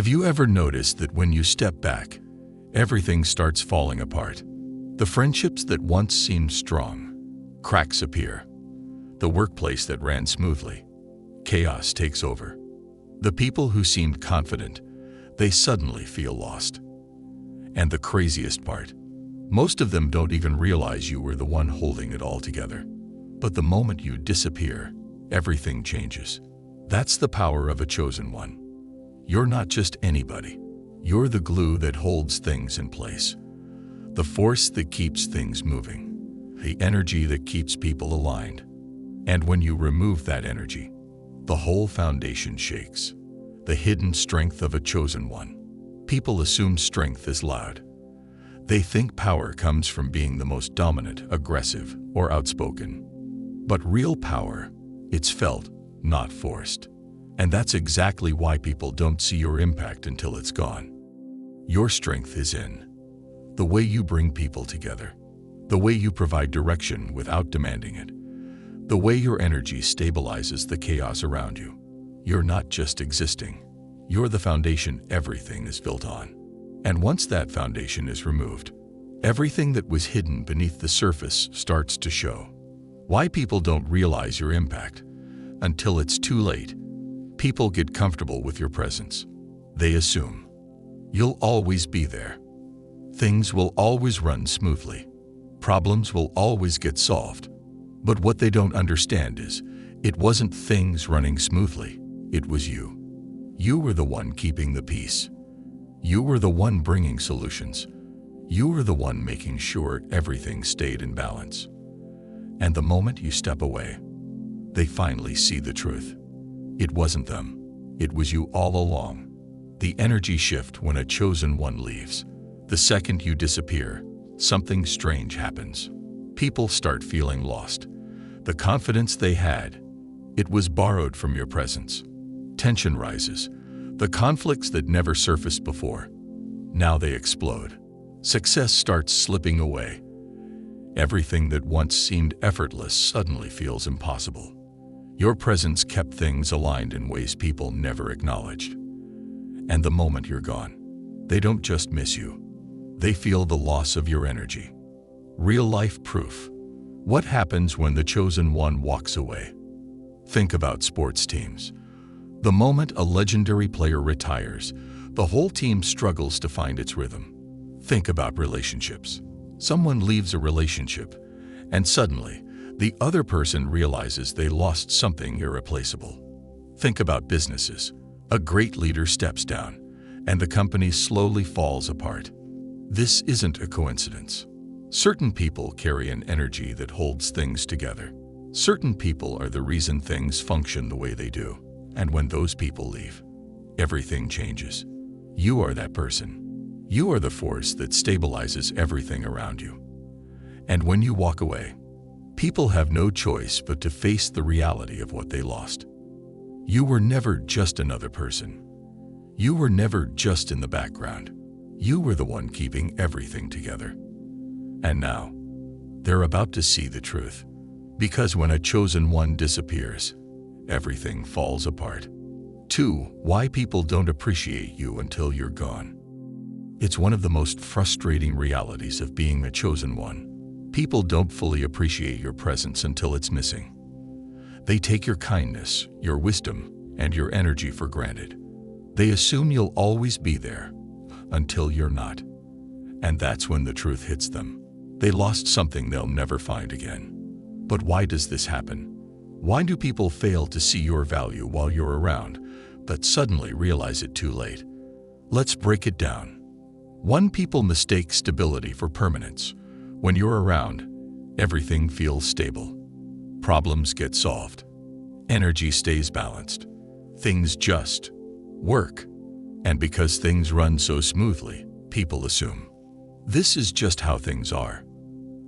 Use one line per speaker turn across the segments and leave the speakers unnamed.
Have you ever noticed that when you step back, everything starts falling apart? The friendships that once seemed strong, cracks appear. The workplace that ran smoothly, chaos takes over. The people who seemed confident, they suddenly feel lost. And the craziest part, most of them don't even realize you were the one holding it all together. But the moment you disappear, everything changes. That's the power of a chosen one. You're not just anybody. You're the glue that holds things in place. The force that keeps things moving. The energy that keeps people aligned. And when you remove that energy, the whole foundation shakes. The hidden strength of a chosen one. People assume strength is loud. They think power comes from being the most dominant, aggressive, or outspoken. But real power, it's felt, not forced. And that's exactly why people don't see your impact until it's gone. Your strength is in the way you bring people together, the way you provide direction without demanding it, the way your energy stabilizes the chaos around you. You're not just existing. You're the foundation everything is built on. And once that foundation is removed, everything that was hidden beneath the surface starts to show. Why people don't realize your impact until it's too late. People get comfortable with your presence. They assume you'll always be there. Things will always run smoothly. Problems will always get solved. But what they don't understand is, it wasn't things running smoothly, it was you. You were the one keeping the peace. You were the one bringing solutions. You were the one making sure everything stayed in balance. And the moment you step away, they finally see the truth. It wasn't them. It was you all along. The energy shift when a chosen one leaves. The second you disappear, something strange happens. People start feeling lost. The confidence they had, it was borrowed from your presence. Tension rises. The conflicts that never surfaced before, now they explode. Success starts slipping away. Everything that once seemed effortless suddenly feels impossible. Your presence kept things aligned in ways people never acknowledged. And the moment you're gone, they don't just miss you. They feel the loss of your energy. Real-life proof. What happens when the chosen one walks away? Think about sports teams. The moment a legendary player retires, the whole team struggles to find its rhythm. Think about relationships. Someone leaves a relationship, and suddenly, the other person realizes they lost something irreplaceable. Think about businesses. A great leader steps down, and the company slowly falls apart. This isn't a coincidence. Certain people carry an energy that holds things together. Certain people are the reason things function the way they do. And when those people leave, everything changes. You are that person. You are the force that stabilizes everything around you. And when you walk away, people have no choice but to face the reality of what they lost. You were never just another person. You were never just in the background. You were the one keeping everything together. And now, they're about to see the truth. Because when a chosen one disappears, everything falls apart. 2. Why people don't appreciate you until you're gone. It's one of the most frustrating realities of being a chosen one. People don't fully appreciate your presence until it's missing. They take your kindness, your wisdom, and your energy for granted. They assume you'll always be there until you're not. And that's when the truth hits them. They lost something they'll never find again. But why does this happen? Why do people fail to see your value while you're around, but suddenly realize it too late? Let's break it down. 1. People mistake stability for permanence. When you're around, everything feels stable. Problems get solved. Energy stays balanced. Things just work. And because things run so smoothly, people assume this is just how things are.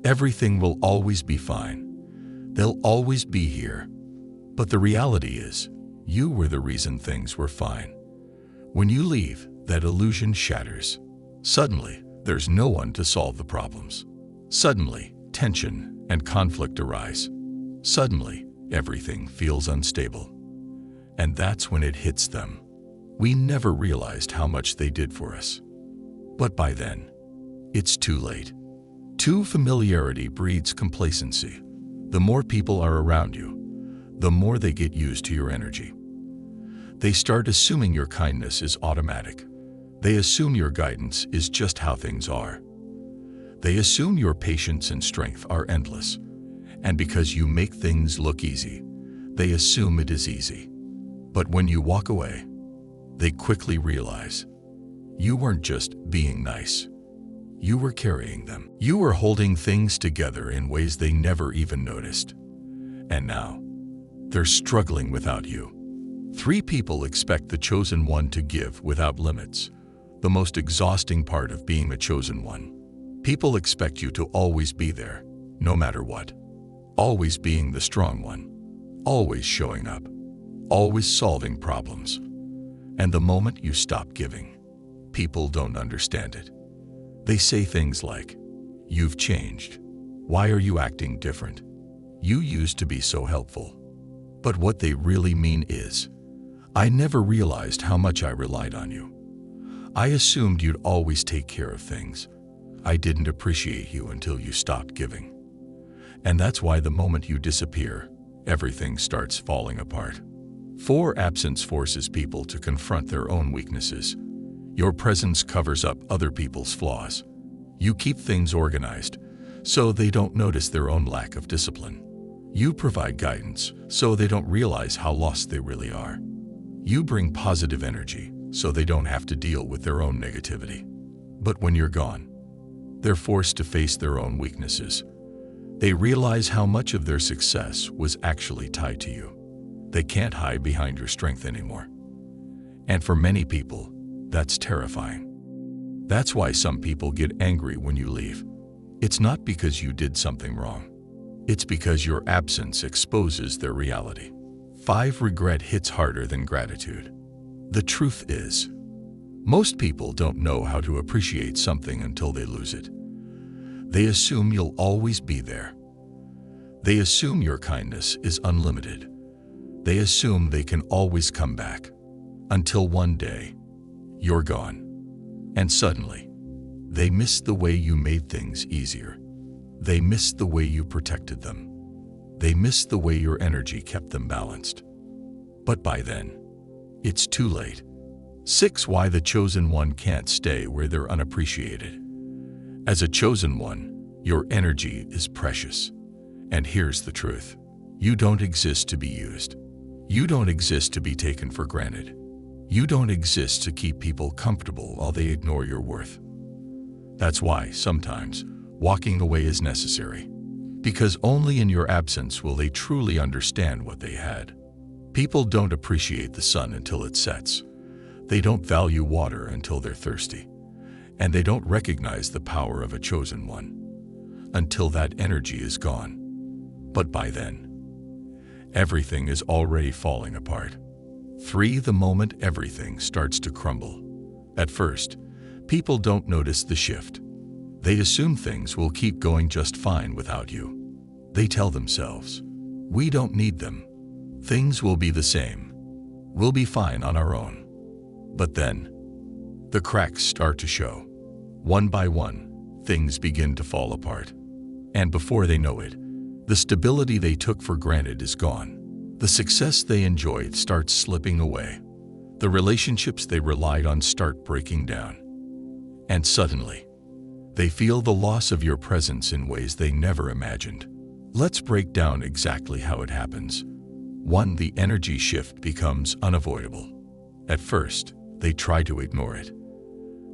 Everything will always be fine. They'll always be here. But the reality is, you were the reason things were fine. When you leave, that illusion shatters. Suddenly, there's no one to solve the problems. Suddenly, tension and conflict arise. Suddenly, everything feels unstable. And that's when it hits them. We never realized how much they did for us. But by then, it's too late. Too familiarity breeds complacency. The more people are around you, the more they get used to your energy. They start assuming your kindness is automatic. They assume your guidance is just how things are. They assume your patience and strength are endless. And because you make things look easy, they assume it is easy. But when you walk away, they quickly realize you weren't just being nice. You were carrying them. You were holding things together in ways they never even noticed. And now, they're struggling without you. 3 people expect the chosen one to give without limits. The most exhausting part of being a chosen one. People expect you to always be there, no matter what. Always being the strong one. Always showing up. Always solving problems. And the moment you stop giving, people don't understand it. They say things like, "You've changed. Why are you acting different? You used to be so helpful." But what they really mean is, "I never realized how much I relied on you. I assumed you'd always take care of things. I didn't appreciate you until you stopped giving." And that's why the moment you disappear, everything starts falling apart. 4. Absence forces people to confront their own weaknesses. Your presence covers up other people's flaws. You keep things organized, so they don't notice their own lack of discipline. You provide guidance, so they don't realize how lost they really are. You bring positive energy, so they don't have to deal with their own negativity. But when you're gone, they're forced to face their own weaknesses. They realize how much of their success was actually tied to you. They can't hide behind your strength anymore. And for many people, that's terrifying. That's why some people get angry when you leave. It's not because you did something wrong. It's because your absence exposes their reality. 5. Regret hits harder than gratitude. The truth is, most people don't know how to appreciate something until they lose it. They assume you'll always be there. They assume your kindness is unlimited. They assume they can always come back. Until one day, you're gone. And suddenly, they miss the way you made things easier. They miss the way you protected them. They miss the way your energy kept them balanced. But by then, it's too late. 6. Why the chosen one can't stay where they're unappreciated. As a chosen one, your energy is precious. And here's the truth. You don't exist to be used. You don't exist to be taken for granted. You don't exist to keep people comfortable while they ignore your worth. That's why, sometimes, walking away is necessary. Because only in your absence will they truly understand what they had. People don't appreciate the sun until it sets. They don't value water until they're thirsty. And they don't recognize the power of a chosen one until that energy is gone. But by then, everything is already falling apart. 3. The moment everything starts to crumble. At first, people don't notice the shift. They assume things will keep going just fine without you. They tell themselves, "We don't need them. Things will be the same. We'll be fine on our own." But then, the cracks start to show. One by one, things begin to fall apart. And before they know it, the stability they took for granted is gone. The success they enjoyed starts slipping away. The relationships they relied on start breaking down. And suddenly, they feel the loss of your presence in ways they never imagined. Let's break down exactly how it happens. 1. The energy shift becomes unavoidable. At first, they try to ignore it.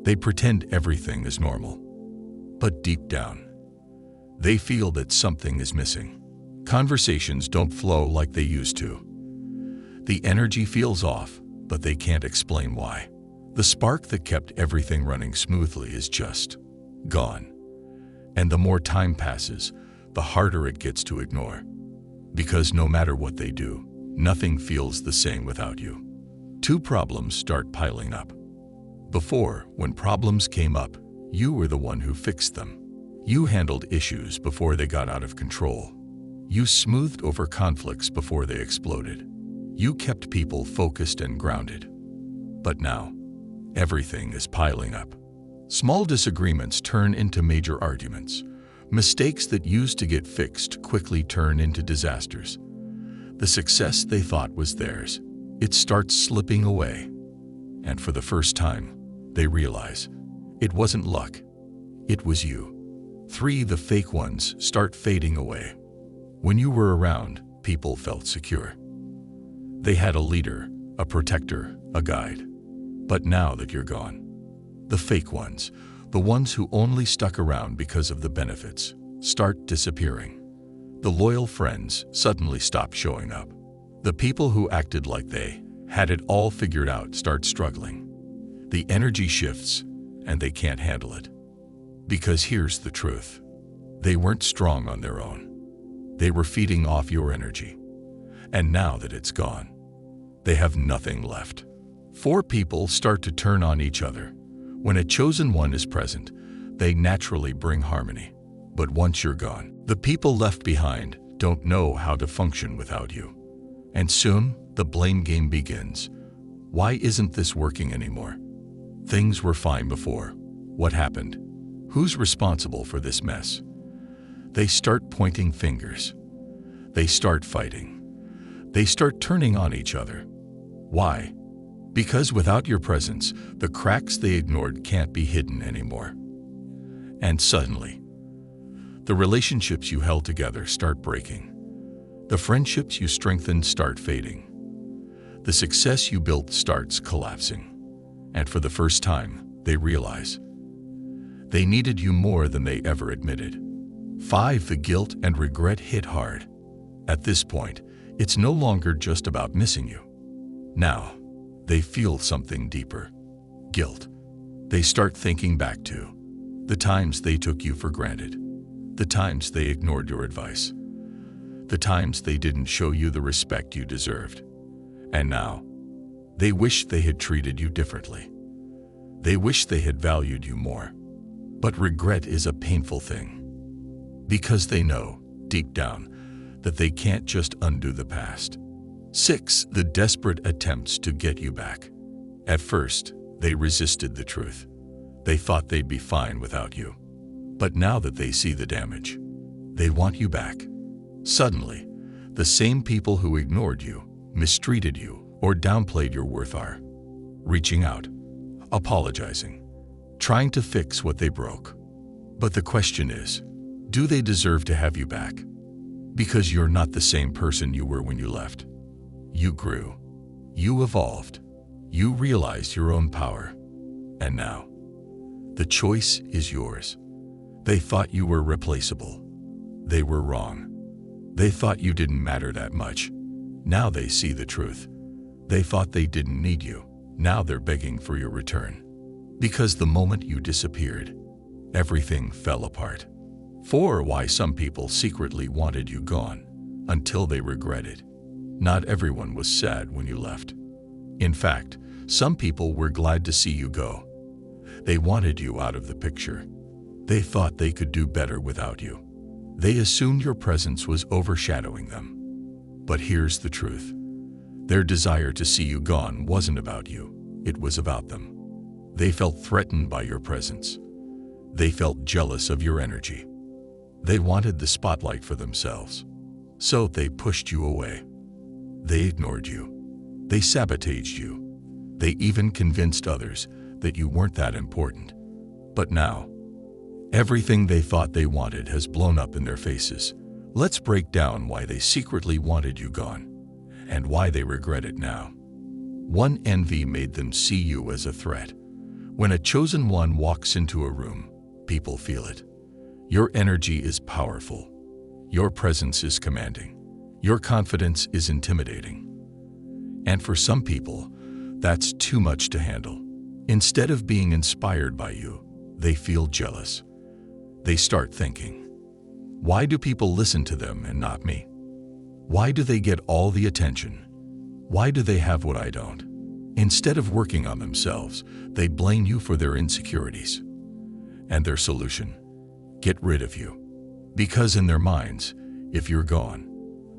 They pretend everything is normal. But deep down, they feel that something is missing. Conversations don't flow like they used to. The energy feels off, but they can't explain why. The spark that kept everything running smoothly is just gone. And the more time passes, the harder it gets to ignore. Because no matter what they do, nothing feels the same without you. 2. Problems start piling up. Before, when problems came up, you were the one who fixed them. You handled issues before they got out of control. You smoothed over conflicts before they exploded. You kept people focused and grounded. But now, everything is piling up. Small disagreements turn into major arguments. Mistakes that used to get fixed quickly turn into disasters. The success they thought was theirs, it starts slipping away. And for the first time, they realize it wasn't luck, it was you. 3. The fake ones start fading away. When you were around, people felt secure. They had a leader, a protector, a guide. But now that you're gone, the fake ones, the ones who only stuck around because of the benefits, start disappearing. The loyal friends suddenly stop showing up. The people who acted like they had it all figured out start struggling. The energy shifts, and they can't handle it. Because here's the truth. They weren't strong on their own. They were feeding off your energy. And now that it's gone, they have nothing left. 4. People start to turn on each other. When a chosen one is present, they naturally bring harmony. But once you're gone, the people left behind don't know how to function without you. And soon, the blame game begins. Why isn't this working anymore? Things were fine before. What happened? Who's responsible for this mess? They start pointing fingers. They start fighting. They start turning on each other. Why? Because without your presence, the cracks they ignored can't be hidden anymore. And suddenly, the relationships you held together start breaking. The friendships you strengthened start fading. The success you built starts collapsing. And for the first time, they realize they needed you more than they ever admitted. 5. The guilt and regret hit hard. At this point, it's no longer just about missing you. Now, they feel something deeper. Guilt. They start thinking back to the times they took you for granted, the times they ignored your advice, the times they didn't show you the respect you deserved. And now, they wish they had treated you differently. They wish they had valued you more. But regret is a painful thing, because they know, deep down, that they can't just undo the past. 6. The desperate attempts to get you back. At first, they resisted the truth. They thought they'd be fine without you. But now that they see the damage, they want you back. Suddenly, the same people who ignored you, mistreated you, or downplayed your worth are reaching out, apologizing, trying to fix what they broke. But the question is, do they deserve to have you back? Because you're not the same person you were when you left. You grew. You evolved. You realized your own power. And now, the choice is yours. They thought you were replaceable. They were wrong. They thought you didn't matter that much. Now they see the truth. They thought they didn't need you. Now they're begging for your return. Because the moment you disappeared, everything fell apart. 4. Why some people secretly wanted you gone until they regretted. Not everyone was sad when you left. In fact, some people were glad to see you go. They wanted you out of the picture. They thought they could do better without you. They assumed your presence was overshadowing them. But here's the truth. Their desire to see you gone wasn't about you. It was about them. They felt threatened by your presence. They felt jealous of your energy. They wanted the spotlight for themselves. So they pushed you away. They ignored you. They sabotaged you. They even convinced others that you weren't that important. But now, everything they thought they wanted has blown up in their faces. Let's break down why they secretly wanted you gone and why they regret it now. 1. Envy made them see you as a threat. When a chosen one walks into a room, people feel it. Your energy is powerful. Your presence is commanding. Your confidence is intimidating. And for some people, that's too much to handle. Instead of being inspired by you, they feel jealous. They start thinking, why do people listen to them and not me? Why do they get all the attention? Why do they have what I don't? Instead of working on themselves, they blame you for their insecurities. And their solution? Get rid of you. Because in their minds, if you're gone,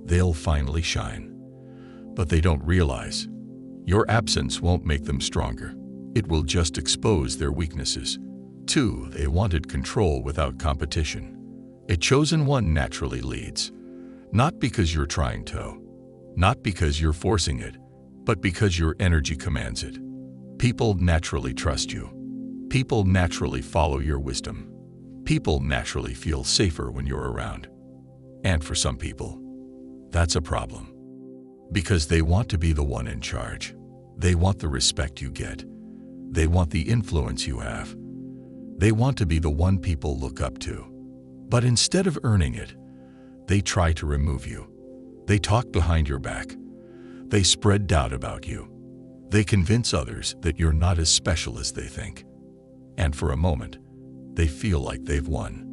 they'll finally shine. But they don't realize Your absence won't make them stronger. It will just expose their weaknesses. 2. They wanted control without competition. A chosen one naturally leads, not because you're trying to, not because you're forcing it, but because your energy commands it. People naturally trust you. People naturally follow your wisdom. People naturally feel safer when you're around. And for some people, that's a problem. Because they want to be the one in charge. They want the respect you get. They want the influence you have. They want to be the one people look up to. But instead of earning it, they try to remove you. They talk behind your back. They spread doubt about you. They convince others that you're not as special as they think. And for a moment, they feel like they've won.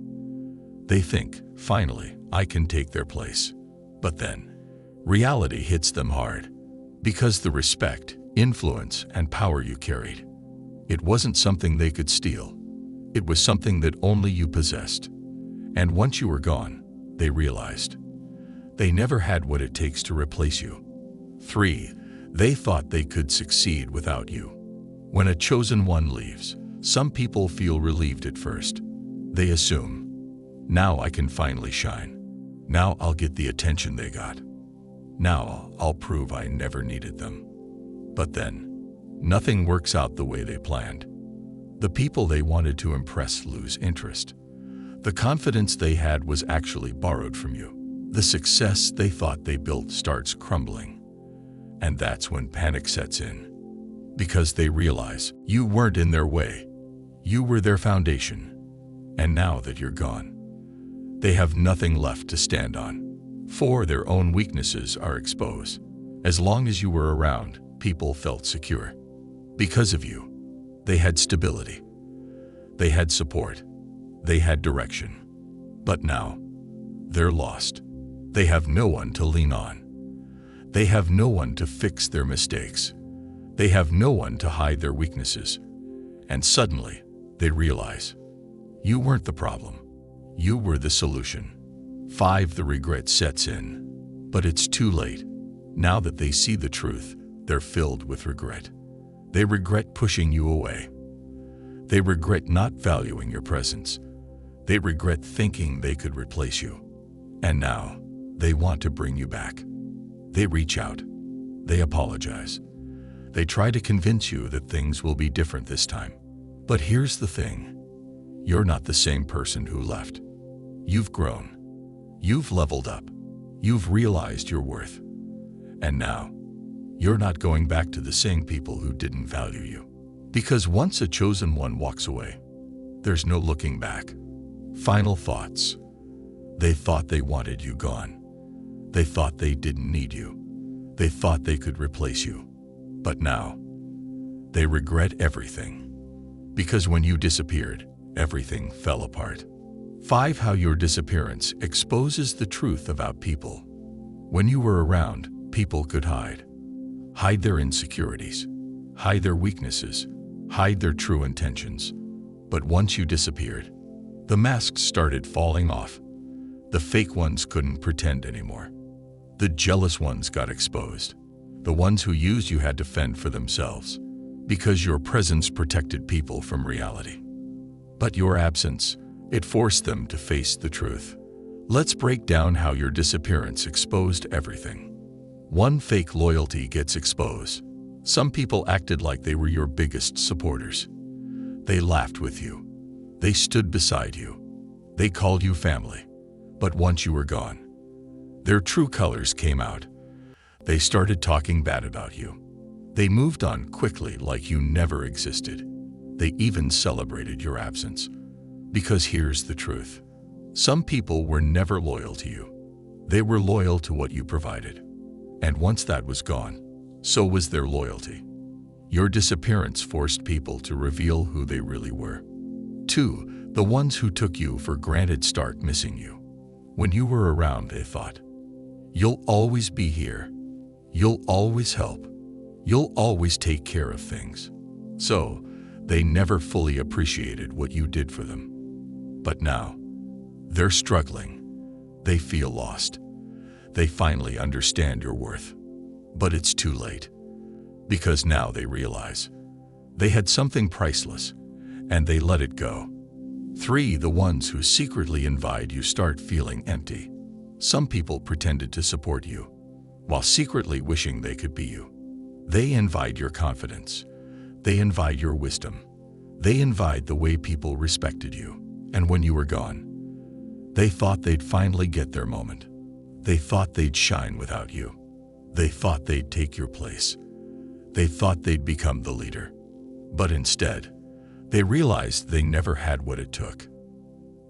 They think, finally, I can take their place. But then, reality hits them hard. Because the respect, influence, and power you carried, it wasn't something they could steal. It was something that only you possessed. And once you were gone, they realized they never had what it takes to replace you. 3. They thought they could succeed without you. When a chosen one leaves, some people feel relieved at first. They assume, now I can finally shine. Now I'll get the attention they got. Now I'll prove I never needed them. But then, nothing works out the way they planned. The people they wanted to impress lose interest. The confidence they had was actually borrowed from you. The success they thought they built starts crumbling. And that's when panic sets in. Because they realize you weren't in their way. You were their foundation. And now that you're gone, they have nothing left to stand on. 4. Their own weaknesses are exposed. As long as you were around, people felt secure. Because of you, they had stability. They had support. They had direction. But now, they're lost. They have no one to lean on. They have no one to fix their mistakes. They have no one to hide their weaknesses. And suddenly, they realize, you weren't the problem. You were the solution. 5. The regret sets in. But it's too late. Now that they see the truth, they're filled with regret. They regret pushing you away. They regret not valuing your presence. They regret thinking they could replace you. And now, they want to bring you back. They reach out. They apologize. They try to convince you that things will be different this time. But here's the thing. You're not the same person who left. You've grown. You've leveled up. You've realized your worth. And now, you're not going back to the same people who didn't value you. Because once a chosen one walks away, there's no looking back. Final thoughts. They thought they wanted you gone. They thought they didn't need you. They thought they could replace you. But now, they regret everything. Because when you disappeared, everything fell apart. 5. How your disappearance exposes the truth about people. When you were around, people could hide. Hide their insecurities. Hide their weaknesses. Hide their true intentions. But once you disappeared, the masks started falling off. The fake ones couldn't pretend anymore. The jealous ones got exposed. The ones who used you had to fend for themselves, because your presence protected people from reality. But your absence, it forced them to face the truth. Let's break down how your disappearance exposed everything. 1. Fake loyalty gets exposed. Some people acted like they were your biggest supporters. They laughed with you. They stood beside you. They called you family. But once you were gone, their true colors came out. They started talking bad about you. They moved on quickly like you never existed. They even celebrated your absence. Because here's the truth. Some people were never loyal to you. They were loyal to what you provided. And once that was gone, so was their loyalty. Your disappearance forced people to reveal who they really were. 2. The ones who took you for granted start missing you. When you were around, they thought, you'll always be here. You'll always help. You'll always take care of things. So, they never fully appreciated what you did for them. But now, they're struggling. They feel lost. They finally understand your worth. But it's too late. Because now they realize they had something priceless, and they let it go. 3. The ones who secretly envied you start feeling empty. Some people pretended to support you, while secretly wishing they could be you. They envied your confidence. They envied your wisdom. They envied the way people respected you. And when you were gone, they thought they'd finally get their moment. They thought they'd shine without you. They thought they'd take your place. They thought they'd become the leader. But instead, they realized they never had what it took.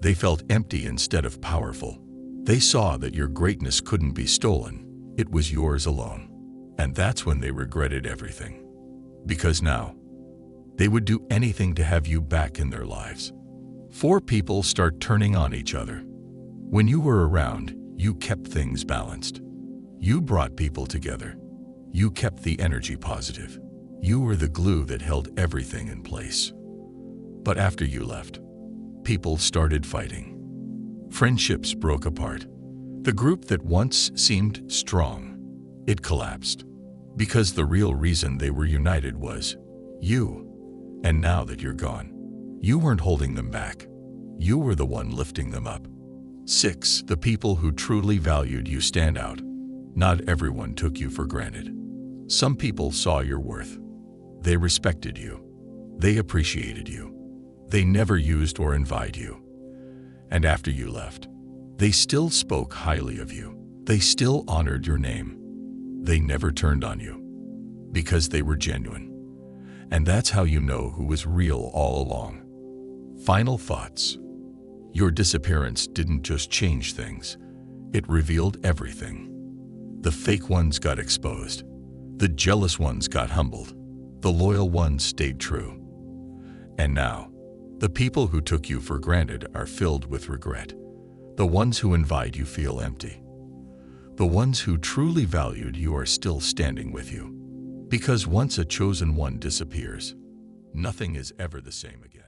They felt empty instead of powerful. They saw that your greatness couldn't be stolen. It was yours alone. And that's when they regretted everything. Because now, they would do anything to have you back in their lives. 4. People start turning on each other. When you were around, you kept things balanced. You brought people together. You kept the energy positive. You were the glue that held everything in place. But after you left, people started fighting. Friendships broke apart. The group that once seemed strong, it collapsed. Because the real reason they were united was you. And now that you're gone, you weren't holding them back. You were the one lifting them up. 6. The people who truly valued you stand out. Not everyone took you for granted. Some people saw your worth. They respected you. They appreciated you. They never used or envied you. And after you left, they still spoke highly of you. They still honored your name. They never turned on you. Because they were genuine. And that's how you know who was real all along. Final thoughts. Your disappearance didn't just change things. It revealed everything. The fake ones got exposed. The jealous ones got humbled. The loyal ones stayed true. And now, the people who took you for granted are filled with regret. The ones who envied you feel empty. The ones who truly valued you are still standing with you. Because once a chosen one disappears, nothing is ever the same again.